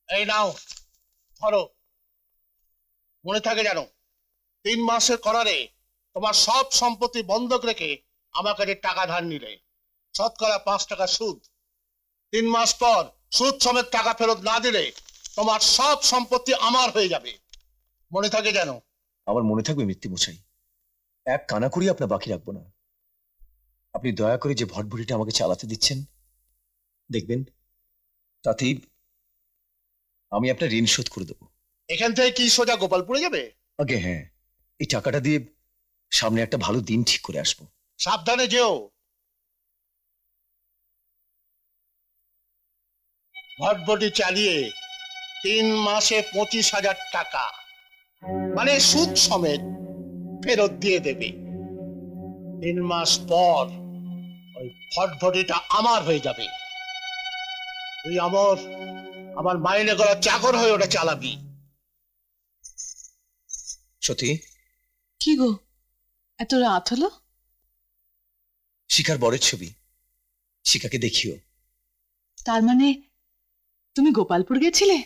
এই নাও ধরো, মনে থাকে জানো 3 মাসের করারে তোমার সব সম্পত্তি বন্ধক রেখে আমার কাছে টাকা ধার নিলে শতকরা 5 টাকা সুদ। 3 মাস পর সুদ সমেত টাকা ফেরত না দিলে তোমার সব সম্পত্তি আমার হয়ে যাবে, মনে থাকে জানো। আমার মনে থাকবে মিত্তি মশাই, এক কানা করি আপনার বাকি রাখবো না। আপনি দয়া করে যে ভটভটিটা আমাকে চালাতে দিচ্ছেন দেখবেন তাতেই আমি আপনার ঋণ শোধ করে দেবো। এখান থেকে কি সোজা গোপালপুরে যাবে? আগে হ্যাঁ, এই টাকাটা দিয়ে সামনে একটা ভালো দিন ঠিক করে আসবো। সাবধানে যেও। ভটভটি চালিয়ে 3 মাসে 25,000 টাকা মানে সুদ সমেত ফেরত দিয়ে দেবে। 3 মাস পর ওই ভটভটিটা আমার হয়ে যাবে। তুই আমার মাইনে করা চাকর হয়ে ওটা চালাবি। সত্যি? কি গো, এত রাত হলো? শিখার বরের ছবি, শিখাকে দেখিও। তার মানে তুমি গোপালপুর গেছিলে?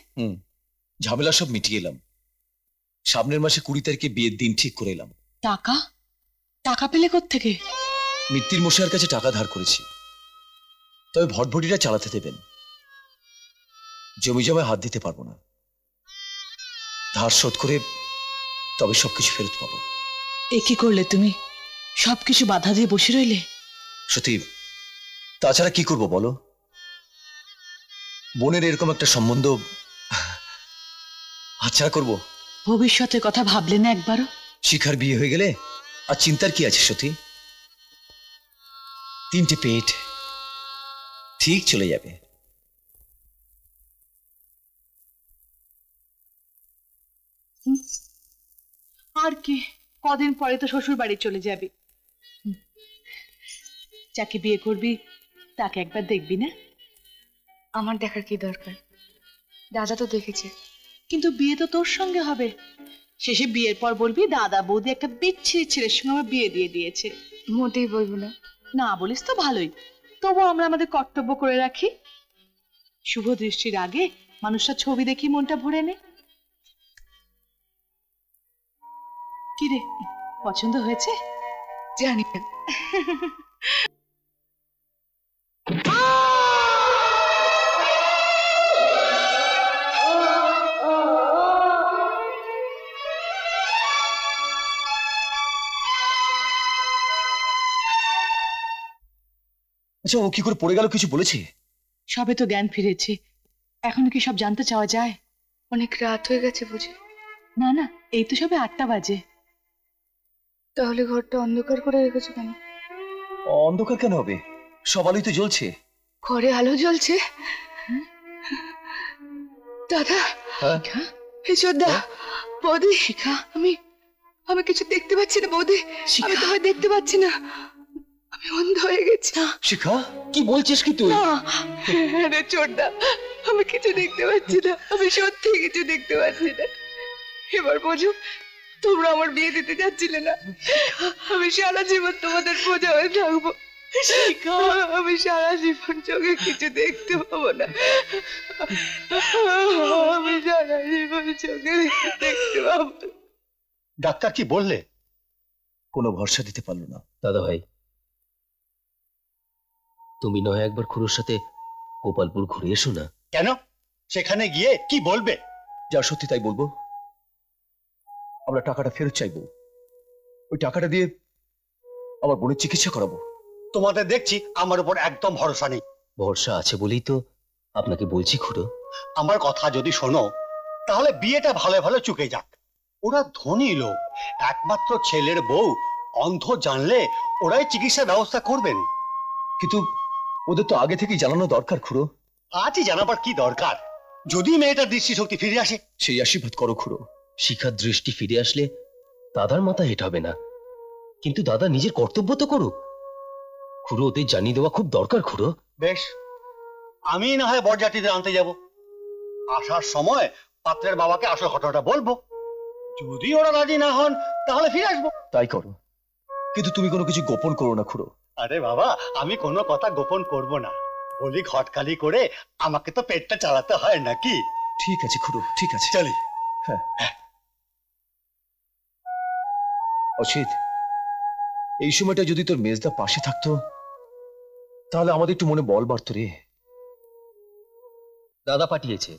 ঝামেলা সব মিটিয়ে এলাম। সামনের মাসে 20 তারিখে বিয়ের দিন ঠিক করে এলাম। টাকা টাকা পেলে কোত্থেকে? মিত্তির মশাইয়ের কাছে টাকা ধার করেছি, তবে ভটভটিটা চালাতে দেবেন। জমি জমায় হাত দিতে পারবো না, ধার শোধ করে তবে সবকিছু ফেরত পাবো। এ কি করলে তুমি? সবকিছু বাধা দিয়ে বসে রইলে? সত্যি, তাছাড়া কি করব বলো? বোনের এরকম একটা সম্বন্ধ হাতছাড়া করবো? ভবিষ্যতের কথা ভাবলে না একবারও? শিখার বিয়ে হয়ে গেলে আর চিন্তার কি আছে সত্যি? 3টে পেট ঠিক চলে যাবে। আর কি, কদিন পরে তো শ্বশুর বাড়ি চলে যাবি। যাকে বিয়ে করবি তাকে একবার দেখবি না? আমার দেখার কি দরকার, দাদা তো দেখেছে। কিন্তু বিয়ে তো তোর সঙ্গে হবে। শেষে বিয়ের পর বলবি দাদা বৌদি একটা বিচ্ছিরি ছেলের সঙ্গে আমার বিয়ে দিয়ে দিয়েছে। মোটেই বলবো না। না বলিস তো ভালোই, তবু আমরা আমাদের কর্তব্য করে রাখি। শুভ দৃষ্টির আগে মানুষটা ছবি দেখি মনটা ভরে নে। কি রে, পছন্দ হয়েছে? জানি না। আচ্ছা, ও কি করে পড়ে গেল কিছু বলেছে? সবে তো জ্ঞান ফিরেছে, এখন কি সব জানতে চাওয়া যায়? অনেক রাত হয়ে গেছে বুঝি? না না, এই তো সবে 8টা বাজে। তাহলে ঘরটা অন্ধকার করে রেখেছো কেন? অন্ধকার কেন হবে? সব আলোই তো জ্বলছে। ঘরে আলো জ্বলছে? দাদা, দা, বৌদি, শিখা, আমি কিছু দেখতে পাচ্ছি না বৌদি। আমি তোমায় দেখতে পাচ্ছি না, আমি অন্ধ হয়ে গেছি। শিখা, কি বলছিস কি তুই? না চোরদা, আমি কিছু দেখতে পাচ্ছি না, আমি সত্যি কিছু দেখতে পাচ্ছি না। এবার বোঝো, তোমরা আমার বিয়ে দিতে যাচ্ছিলে না, আমি সারা জীবন তোমাদের বোঝা হয়ে থাকবো। আমি সারা জীবন চোখে কিছু দেখতে পাবো না, আমি সারা জীবন চোখে দেখতে পাবো। ডাক্তার কি বললে? কোনো ভরসা দিতে পারলো না। দাদা ভাই, তুমি নয় একবার খুড়োর সাথে গোপালপুর ঘুরে এসো না। কেন? সেখানে গিয়ে কি বলবে? যা সত্যি তাই বলবো। আমরা টাকাটা ফেরত চাইবো, ওই টাকাটা দিয়ে আমার বোনের চিকিৎসা করাবো। তোমাদের দেখছি আমার উপর একদম ভরসা নেই। ভরসা আছে বলেই তো আপনাকে বলছি খুড়ো। আমার কথা যদি শোনো তাহলে বিয়েটা ভালো ভালো চুকে যাক। ওরা ধনী লোক, একমাত্র ছেলের বউ অন্ধ জানলে ওরাই চিকিৎসা ব্যবস্থা করবেন। কিন্তু ওদের তো আগে থেকেই জানানো দরকার খুড়ো। আজই জানাবার কি দরকার? যদি মেয়েটার দৃষ্টিশক্তি ফিরে আসে। সেই আশীর্বাদ করো খুড়ো। শিখার দৃষ্টি ফিরে আসলে দাদার মাথা হেঁট হবে না, কিন্তু দাদা নিজের কর্তব্য তো করুক। খুড়ো, ওদের জানিয়ে দেওয়া খুব দরকার খুড়ো। বেশ, আমি না হয় বরযাত্রীদের আনতে যাব। আসার সময় পাত্রের বাবাকে আসল ঘটনাটা বলবো। যদি ওরা রাজি না হন তাহলে ফিরে আসবো। তাই করো, কিন্তু তুমি কোনো কিছু গোপন করো না খুড়ো। আরে বাবা, আমি কোনো কথা গোপন করব না। বলি ঘটকালি করে আমাকে তো পেটটা চালাতে হয় নাকি? ঠিক আছে খুড়ো, ঠিক আছে। চলি। হ্যাঁ। অসিত, এই সময়টা যদি তোর মেজদা পাশে থাকতো তাহলে আমাদের একটু মনে বল বাড়তো রে। দাদা পাঠিয়েছে,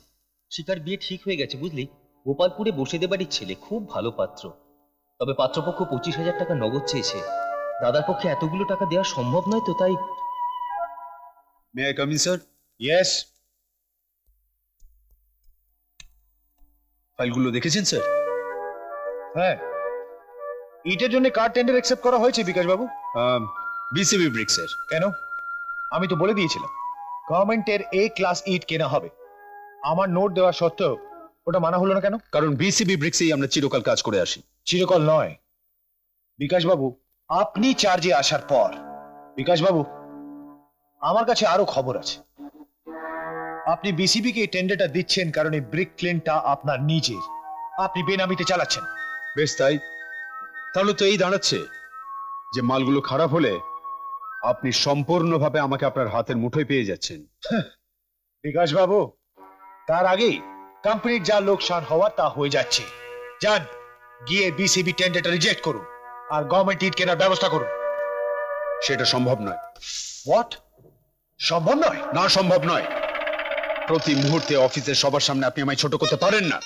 শিখার বিয়ে ঠিক হয়ে গেছে বুঝলি। গোপালপুরে বসেদে বাড়ির ছেলে, খুব ভালো পাত্র। তবে পাত্রপক্ষ 25,000 টাকা নগদ চেয়েছে। দাদার পক্ষে এতগুলো টাকা দেওয়া সম্ভব নয় তো, তাই। May I come in sir? Yes. ফাইলগুলো দেখেছেন স্যার? হ্যাঁ, ইটের জন্য কার টেন্ডার অ্যাকসেপ্ট করা হয়েছে বিকাশ বাবু? BCB brick sir. কেন? আমি তো বলে দিয়েছিলাম গভর্নমেন্টের A ক্লাস ইট কেনা হবে। আমার নোট দেওয়া সত্ত্বেও ওটা মানা হলো না কেন? কারণ বিসিবি ব্রিক্সেই আমরা চিরকাল কাজ করে আসি। চিরকাল নয় বিকাশ বাবু, আপনি চার্জে আসার পর বিকাশ বাবু আমার কাছে আরো খবর আছে। আপনি বিসিবি কে টেন্ডারটা দিচ্ছেন কারণ এই ব্রিক ক্লেনটা আপনার নিজের, আপনি বেনামিতে চালাচ্ছেন। বেশ তাই, তাহলে তো এই দাঁড়াচ্ছে যে মালগুলো খারাপ হলে আপনি সম্পূর্ণভাবে আমাকে আপনার হাতের মুঠোয় পেয়ে যাচ্ছেন। বিকাশ বাবু, তার আগেই কোম্পানির যা লোকসান হওয়ার তা হয়ে যাচ্ছে। যান, গিয়ে বিসিবি টেন্ডারটা রিজেক্ট করুন আর গভর্নমেন্ট ইট কেনার ব্যবস্থা করুন। সেটা সম্ভব নয়। হোয়াট? সম্ভব নয়? না, সম্ভব নয়। প্রতি মুহূর্তে অফিসের সবার সামনে আপনি আমায় ছোট করতে পারেন না।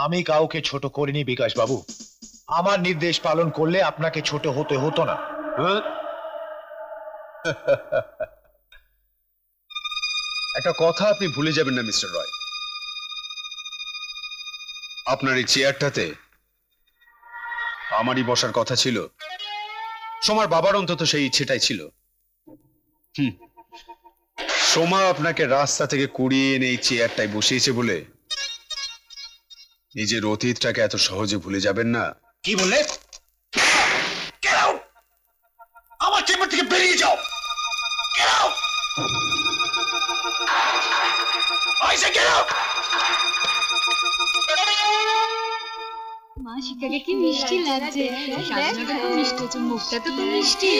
আমি কাউকে ছোট করিনি বিকাশ বাবু। আমার নির্দেশ পালন করলে আপনাকে ছোট হতে হতো না। হ্যাঁ? একটা কথা আপনি ভুলে যাবেন না মিস্টার রয়, আপনার এই চেয়ারটাতে আমারই বসার কথা ছিল। সোমার বাবার অন্তত সেই ইচ্ছেটাই ছিল। সোমা আপনাকে রাস্তা থেকে কুড়িয়ে এনে এই চেয়ারটায় বসিয়েছে বলে নিজের অতীতটাকে এত সহজে ভুলে যাবেন না। কি বললে? Get out! আমার চেম্বার থেকে বেরিয়ে যাও। Get out! I say get out! মা শিকাকে কি মিষ্টি লাগছে, সাজানোটা খুব মিষ্টি হচ্ছে, মুখটা তো খুব মিষ্টি।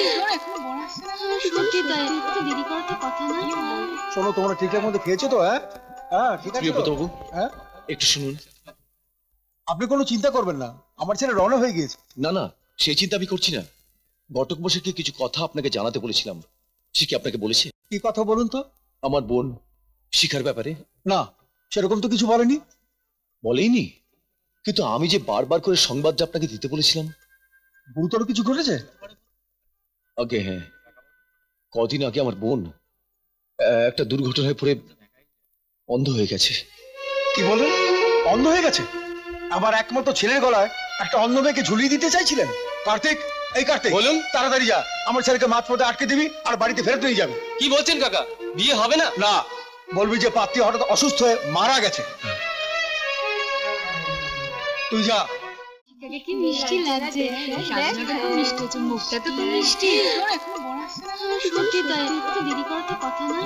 সত্যি তাই, একটু দেরি করার তো কথা না। শোনো, তোমরা ঠিকঠাক মতো খেয়েছো তো? হ্যাঁ হ্যাঁ, ঠিক আছে তো? হ্যাঁ, একটু শুনুন। আপনি কোনো চিন্তা করবেন না, আমার ছেলে রওনা হয়ে গিয়েছে। না না, সেই চিন্তা আমি করছি না। ঘটক মশাইকে কিছু কথা আপনাকে জানাতে বলেছিলাম, সে কি আপনাকে বলেছে? কি কথা বলুন তো? আমার বোন শিখার ব্যাপারে। না, সেরকম তো কিছু বলেনি। বলেইনি? কিন্তু আমি যে বারবার করে সংবাদটা আপনাকে দিতে বলেছিলাম। গুরুতর কিছু ঘটেছে? আগে হ্যাঁ, কদিন আগে আমার বোন একটা দুর্ঘটনায় পড়ে অন্ধ হয়ে গেছে। কি বলেন? অন্ধ হয়ে গেছে? আমার একমাত্র ছেলের গলায় একটা অন্ধ মেয়েকে ঝুলিয়ে দিতে চাইছিলেন? কার্তিক, এই কার্তিক, বলুন। তাড়াতাড়ি যা, আমার ছেলেকে মাঝপথে আটকে দিবি আর বাড়িতে ফেরত নিয়ে যাবি। কি বলছেন কাকা? বিয়ে হবে না? না, বলবি যে পাত্রী হঠাৎ অসুস্থ হয়ে মারা গেছে। তুই যা। শিকাকে কি মিষ্টি লাগছে, সাজানোটা খুব মিষ্টি হচ্ছে, মুখটা তো খুব মিষ্টি। সত্যি তাই, একটু দেরি করার তো কথা না।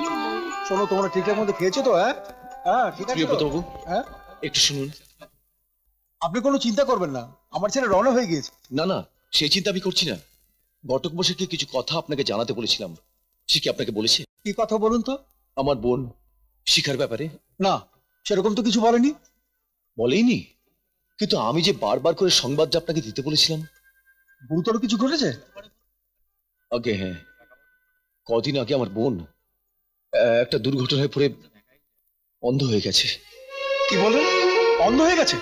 শোনো, তোমরা ঠিকঠাক মতো খেয়েছো তো? হ্যাঁ হ্যাঁ, ঠিক আছে তো? বাবু হ্যাঁ, একটু শুনুন। আপনি কোনো চিন্তা করবেন না, আমার ছেলে রওনা হয়ে গিয়েছে। না না, সেই চিন্তা আমি করছি না। ঘটক মশাইকে কিছু কথা আপনাকে জানাতে বলেছিলাম, সে কি আপনাকে বলেছে? কি কথা বলুন তো? আমার বোন শিখার ব্যাপারে। না, সেরকম তো কিছু বলেনি। বলেইনি? কিন্তু আমি যে বারবার করে সংবাদটা আপনাকে দিতে বলেছিলাম। গুরুতর কিছু ঘটেছে? আগে হ্যাঁ, কদিন আগে আমার বোন একটা দুর্ঘটনায় পড়ে অন্ধ হয়ে গেছে। কি বলেন? অন্ধ হয়ে গেছে?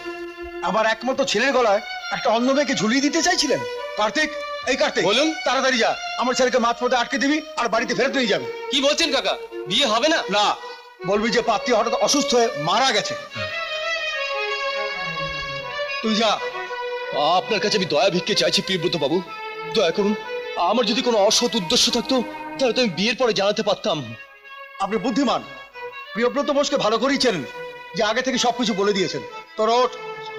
আমার একমাত্র ছেলের গলায় একটা অন্ধ মেয়েকে ঝুলিয়ে দিতে চাইছিলেন? কার্তিক, এই কার্তিক, বলুন। তাড়াতাড়ি যা, আমার ছেলেকে মাঝপথে আটকে দিবি আর বাড়িতে ফেরত নিয়ে যাবি। কি বলছেন কাকা? বিয়ে হবে না? না, বলবি যে পাত্রী হঠাৎ অসুস্থ হয়ে মারা গেছে। তুই যা। আপনার কাছে আমি দয়া ভিক্ষে চাইছি প্রিয়ব্রত বাবু, দয়া করুন। আমার যদি কোনো অসৎ উদ্দেশ্য থাকতো তাহলে তো আমি বিয়ের পরে জানাতে পারতাম। আপনি বুদ্ধিমান, প্রিয়ব্রত বোসকে ভালো করেই চেনেন যে আগে থেকে সবকিছু বলে দিয়েছেন। তোর ওঠ।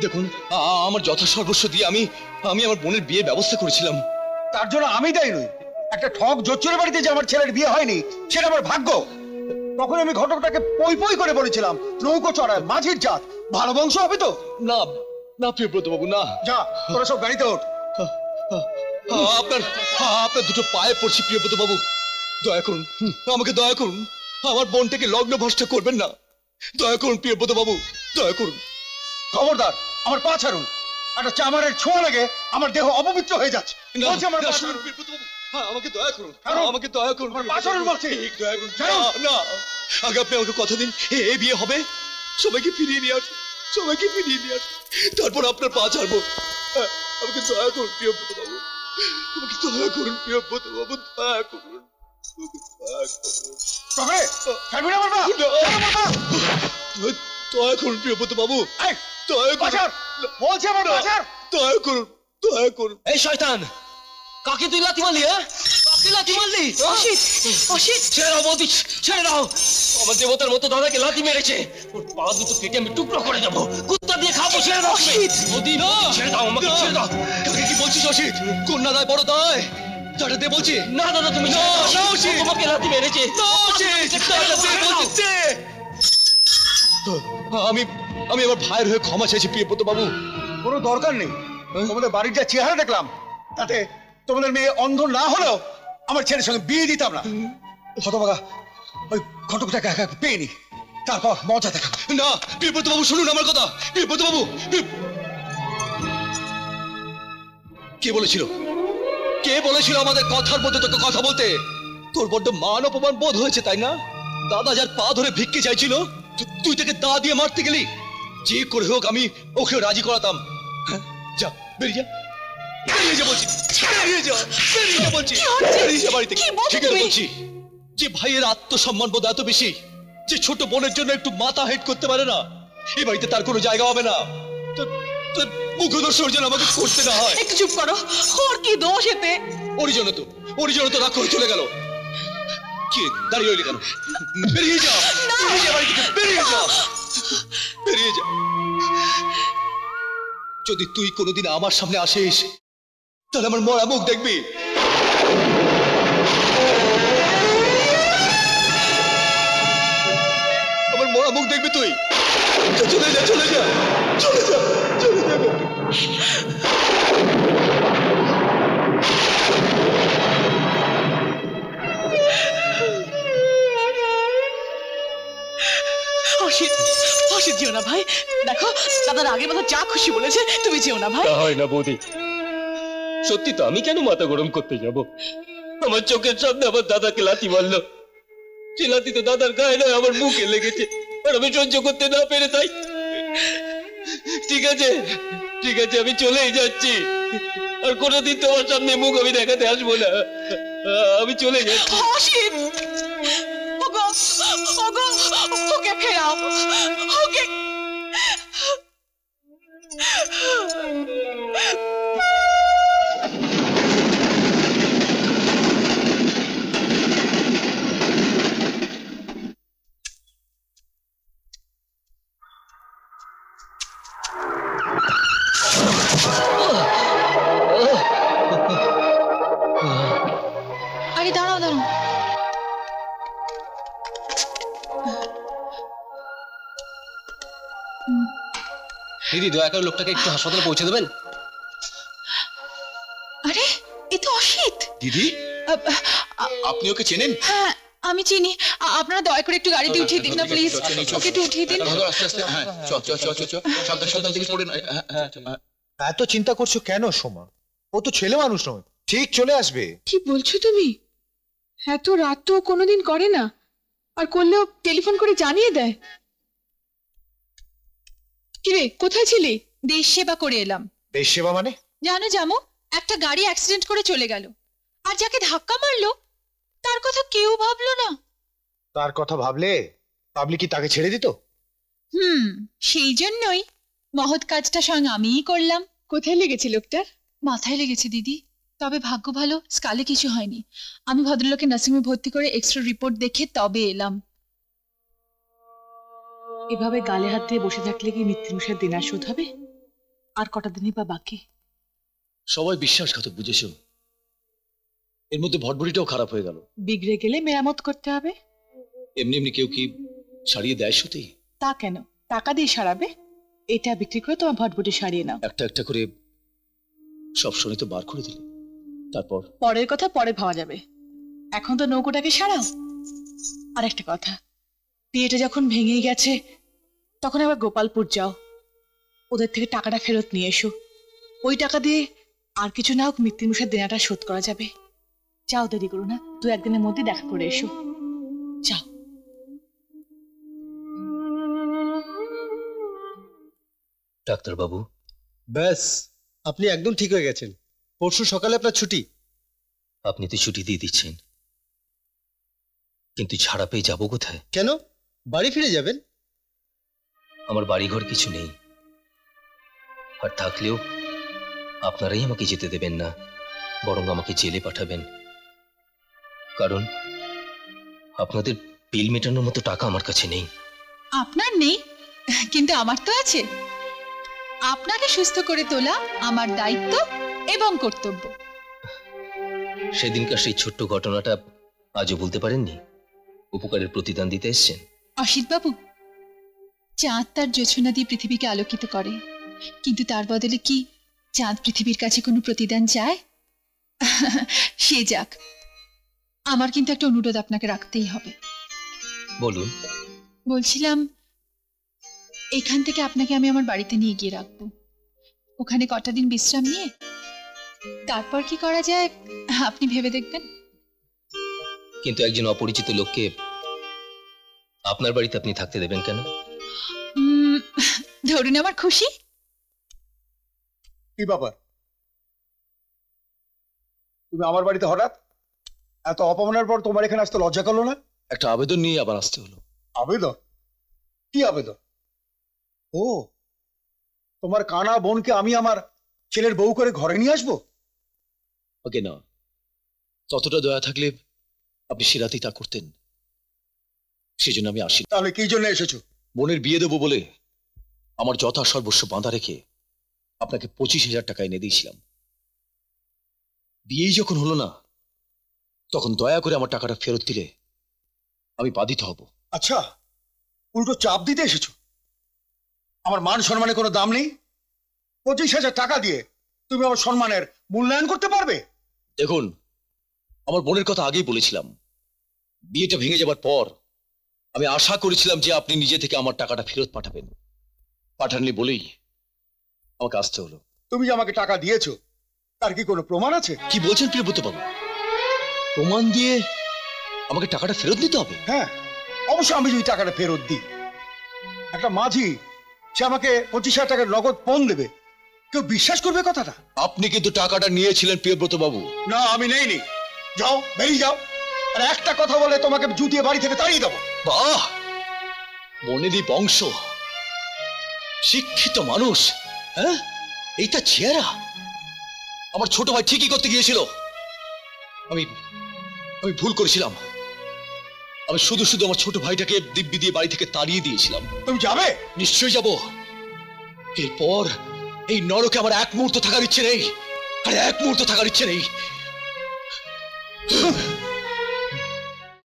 দেখুন, আমার যথাসর্বস্ব দিয়ে আমি আমার বোনের বিয়ের ব্যবস্থা করেছিলাম। তার জন্য আমি দায়ী নই। একটা ঠক জোচ্চুরের বাড়িতে যে আমার ছেলের বিয়ে হয়নি সেটা আমার ভাগ্য। তখন আমি ঘটকটাকে পই পই করে বলেছিলাম নৌকো চড়ায় মাঝির জাত, ভালো বংশ হবে তো। না না প্রিয়ব্রত বাবু, না। যা, তোরা সব গাড়িতে ওঠ। আপনার আপনার দুটো পায়ে পড়ছি প্রিয়ব্রত বাবু, দয়া করুন, আমাকে দয়া করুন। আমার বোনটাকে লগ্ন ভ্রষ্ট করবেন না, দয়া করুন প্রিয়ব্রত বাবু, দয়া করুন। খবরদার, আমার পা ছাড়ুন। একটা চামারের ছোঁয়া লাগে আমার দেহ অপবিত্র হয়ে যাচ্ছে। না, বলছি আমার না, পা শুনুন ছাড়ুন। বীরপুত্রবাবু, হ্যাঁ, আমাকে দয়া করুন, ছাড়ুন। আমাকে দয়া করুন, আমার পা ছাড়ুন বলছি। দয়া করুন। ছাড়ুন। না, আগে আপনি আমাকে কথা দিন, এ বিয়ে হবে, সবাইকে ফিরিয়ে নিয়ে আসুন, সবাইকে ফিরিয়ে নিয়ে আসুন, তারপর আপনার পা ছাড়বো। হ্যাঁ, আমাকে দয়া করুন প্রিয়ব্রতবাবু, আমাকে দয়া করুন প্রিয়ব্রতবাবু, দয়া করুন, আমাকে দয়া করুন। তবে ছাড়বি না আমার পা? না। ছাড় আমার পা। দয়া করুন প্রিয়ব্রতবাবু, এই, দয়া পা করুন, ছাড়। বলছি আমার পা ছাড়। দয়া করুন, দয়া করুন। এই শয়তান, কাকে তুই লাথি মারলি? কাকে লাথি মারলি? অসিত, অসিত, ছেড়ে দাও বৌদি, ছেড়ে দাও। আমার দেবতার মতো দাদাকে লাথি মেরেছে, ওর পা দুটো কেটে আমি টুকরো করে দেবো, কুত্তা দিয়ে খাবো। ছেড়ে দাও বৌদি, না, ছেড়ে দাও আমাকে, ছেড়ে দাও। কাকে কি বলছিস অসিত? কন্যা দায় বড় দায়, দাঁড়া দে বলছি। না দাদা, তুমি না, না, অসিত। তোমাকে লাথি মেরেছে। আমি আমার ভাইয়ের হয়ে ক্ষমা চাইছি প্রিয়ব্রতবাবু। কোনো দরকার নেই। তোমাদের বাড়ির যা চেহারা দেখলাম, তাতে তোমাদের মেয়ে অন্ধ না হলেও আমার ছেলের সঙ্গে বিয়ে দিতাম না। হতভাগা ওই ঘটকটাকে একা পেয়ে নি, তারপর মজা দেখা। না প্রিয়ব্রতবাবু, শুনুন আমার কথা। প্রিয়ব্রতবাবু, কে বলেছিল, কে বলেছিল আমাদের কথার মধ্যে তোকে কথা বলতে? তোর বড্ড মান অপমান বোধ হয়েছে তাই না? দাদা যার পা ধরে ভিক্ষে চাইছিল, তুই তাকে দা দিয়ে মারতে গেলি। যে করে হোক আমি ওকে রাজি করাতাম। হ্যাঁ, যা বেরিয়ে যা, বেরিয়ে যা বলছি, বেরিয়ে যা, বেরিয়ে যা বলছি, বেরিয়ে যা বাড়ি থেকে। ঠিক আছে বলছি, যে ভাইয়ের আত্মসম্মান বোধ এত বেশি, যে ছোট বোনের জন্য একটু মাথা হেট করতে পারে না, এই বাড়িতে তার কোনো জায়গা হবে না। তোর মুখদর্শন যেন আমাকে করতে না হয়। একটু চুপ করো। ওর কি দোষ এতে? ওরই জন্য তো রাগ করে চলে গেল। কি দাঁড়িয়ে রইলি কেন? বেরিয়ে যা, বেরিয়ে যা বাড়ি থেকে, বেরিয়ে যা, বেরিয়ে যা। যদি তুই কোনোদিন আমার সামনে আসিস, তাহলে আমার মরা মুখ দেখবি। আমার মরা মুখ দেখবি তুই। চলে যা, চলে যা, চলে যা, চলে যা। অসিত, অসিত যেও না ভাই। দেখো দাদার আগের মতো যা খুশি বলেছে, তুমি যেও না ভাই। তা হয় না বৌদি, সত্যি তো আমি কেন মাথা গরম করতে যাব? আমার চোখের সামনে আমার দাদাকে লাথি মারলো, সে লাথি তো দাদার গায়ে নয়, আমার মুখে লেগেছে, আর আমি সহ্য করতে না পেরে তাই। ঠিক আছে, ঠিক আছে, আমি চলেই যাচ্ছি, আর কোনোদিন তোমার সামনে মুখ আমি দেখাতে আসবো না। আমি চলে যাচ্ছি। অসিত, ওগো, ওগো, ওকে ফেরাও, ওকে। আরে দাঁড়াও দাঁড়াও, দিদি দয়া করে লোকটাকে একটু হাসপাতালে পৌঁছে দেবেন। আরে এ তো অসিত। দিদি, আপনি ওকে চেনেন? হ্যাঁ আমি চিনি। আপনারা দয়া করে একটু গাড়িতে উঠিয়ে দিন না প্লিজ, ওকে একটু উঠিয়ে দিন। আস্তে আস্তে, হ্যাঁ, চল চল চল চল, সাবধান সাবধান থেকে পড়ে না। এত চিন্তা করছো কেন সোমা? ও তো ছেলে মানুষ নয়, ঠিক চলে আসবে। কি বলছো তুমি? এত রাত তো ও কোনোদিন করে না, আর করলেও টেলিফোন করে জানিয়ে দেয়। কিরে কোথায় ছিলি? দেশ সেবা করে এলাম। দেশ সেবা মানে? জানো জামু, একটা গাড়ি অ্যাক্সিডেন্ট করে চলে গেল, আর যাকে ধাক্কা মারলো তার কথা কেউ ভাবলো না। তার কথা ভাবলে পাবলিক কি তাকে ছেড়ে দিত? সেই জন্যই মহৎ কাজটা স্বয়ং আমিই করলাম। কোথায় লেগেছে লোকটার? মাথায় লেগেছে দিদি, তবে ভাগ্য ভালো স্কালে কিছু হয়নি। আমি ভদ্রলোকে নার্সিংহোমে ভর্তি করে এক্সট্রা রিপোর্ট দেখে তবে এলাম। এভাবে গালে হাত দিয়ে বসে থাকলে কি মৃত্যুমশার দিন আর শোধ হবে? আর কটা দিনই বা বাকি। সবাই বিশ্বাসঘাতক বুঝেছো, এর মধ্যে ভটভটিটাও খারাপ হয়ে গেল। বিগড়ে গেলে মেরামত করতে হবে। এমনি এমনি কেউ কি সারিয়ে দেয় সত্যি? তা কেন, টাকা দিয়ে সারাবে। এটা বিক্রি করে তোমার ভটভটি সারিয়ে নাও। একটা একটা করে সব শুনে তো বার করে দিলে, তারপর পরের কথা পরে ভাবা যাবে, এখন তো নৌকোটাকে সারাও। আর একটা কথা, বিয়েটা যখন ভেঙেই গেছে তখন আবার গোপালপুর যাও, ওদের থেকে টাকাটা ফেরত নিয়ে এসো। ওই টাকা দিয়ে আর কিছু না হোক মৃত্যুমশার দেনাটা শোধ করা যাবে। যাও, দেরি করো না, 2-1 দিনের মধ্যে দেখা করে এসো। যাও। ডাক্তারবাবু, ব্যাস, আপনি একদম ঠিক হয়ে গেছেন। পরশু সকালে আপনার ছুটি। আপনি তো ছুটি দিয়ে দিচ্ছেন, কিন্তু ছাড়া পেয়ে যাবো কোথায়? কেন? বাড়ি ফিরে যাবেন। আমার বাড়িঘর কিছু নেই, আর থাকলেও আপনারাই আমাকে যেতে দেবেন না, বরং আমাকে জেলে পাঠাবেন। কারণ আপনাদের বিল মেটানোর মতো টাকা আমার কাছে নেই। আপনার নেই, কিন্তু আমার তো আছে। আপনাকে সুস্থ করে তোলা আমার দায়িত্ব এবং কর্তব্য। সেদিনকার সেই ছোট্ট ঘটনাটা আজও বলতে পারেননি? উপকারের প্রতিদান দিতে এসছেন? অসিত বাবু, চাঁদ তার জোছনা দিয়ে পৃথিবীকে আলোকিত করে, কিন্তু তার বদলে কি চাঁদ পৃথিবীর কাছে কোনো প্রতিদান চায়? সে যাক, আমার কিন্তু একটা অনুরোধ আপনাকে রাখতেই হবে। বলুন। বলছিলাম, এখান থেকে আপনাকে আমি আমার বাড়িতে নিয়ে গিয়ে রাখবো। ওখানে কটা দিন বিশ্রাম নিয়ে তারপর কি করা যায় আপনি ভেবে দেখবেন। কিন্তু একজন অপরিচিত লোককে আপনার বাড়িতে আপনি থাকতে দেবেন কেন? ধরুন আমার খুশি। কি ব্যাপার, তুমি আমার বাড়িতে হঠাৎ? এত অপমানের পর তোমার এখানে আসতে লজ্জা করলো না? একটা আবেদন নিয়ে আবার আসতে হলো। আবেদন? কি আবেদন? ও, তোমার কানা বোনকে আমি আমার ছেলের বউ করে ঘরে নিয়ে আসবো? ওকে না, ততটা দয়া থাকলে আপনি সে রাতেই তা করতেন। সেজন্য আমি আসি। তাহলে কি জন্য এসেছো? বোনের বিয়ে দেবো বলে আমার যথা সর্বস্ব বাঁধা রেখে আপনাকে 25,000 টাকা এনে দিয়েছিলাম। বিয়েই যখন হলো না, তখন দয়া করে আমার টাকাটা ফেরত দিলে আমি বাধিত হব। আচ্ছা, উল্টো চাপ দিতে এসেছো? আমার মান সম্মানের কোনো দাম নেই? 25,000 টাকা দিয়ে তুমি আমার সম্মানের মূল্যায়ন করতে পারবে? দেখুন, আমার বোনের কথা আগেই বলেছিলাম। বিয়েটা ভেঙে যাবার পর আমি আশা করেছিলাম যে আপনি নিজে থেকে আমার টাকাটা ফেরত পাঠাবেন। পাঠাননি বলেই আমাকে আসতে হলো। তুমি যে আমাকে টাকা দিয়েছো তার কি কোনো প্রমাণ আছে? কি বলছেন প্রিয়ব্রত বাবু? প্রমাণ দিয়ে আমাকে টাকাটা ফেরত দিতে হবে? হ্যাঁ, অবশ্যই। আমি যদি টাকাটা ফেরত দিই, একটা মাঝি সে আমাকে 25,000 টাকার নগদ পণ দেবে, কেউ বিশ্বাস করবে কথাটা? আপনি কিন্তু টাকাটা নিয়েছিলেন প্রিয়ব্রত বাবু। না, আমি নেইনি। যাও, বেরিয়ে যাও। আর একটা কথা বলে তোমাকে জুতিয়ে বাড়ি থেকে তাড়িয়ে দেবো। বাহ, বনেদি বংশ, শিক্ষিত মানুষ, হ্যাঁ? এইটা চেহারা। আমার ছোট ভাই ঠিকই করতে গিয়েছিল। আমি ভুল করেছিলাম। আমি শুধু শুধু আমার ছোট ভাইটাকে দিব্যি দিয়ে বাড়ি থেকে তাড়িয়ে দিয়েছিলাম। তুমি যাবে? নিশ্চয়ই যাব। এরপর এই নরকে আমার এক মুহূর্ত থাকার ইচ্ছে নেই। আর এক মুহূর্ত থাকার ইচ্ছে নেই।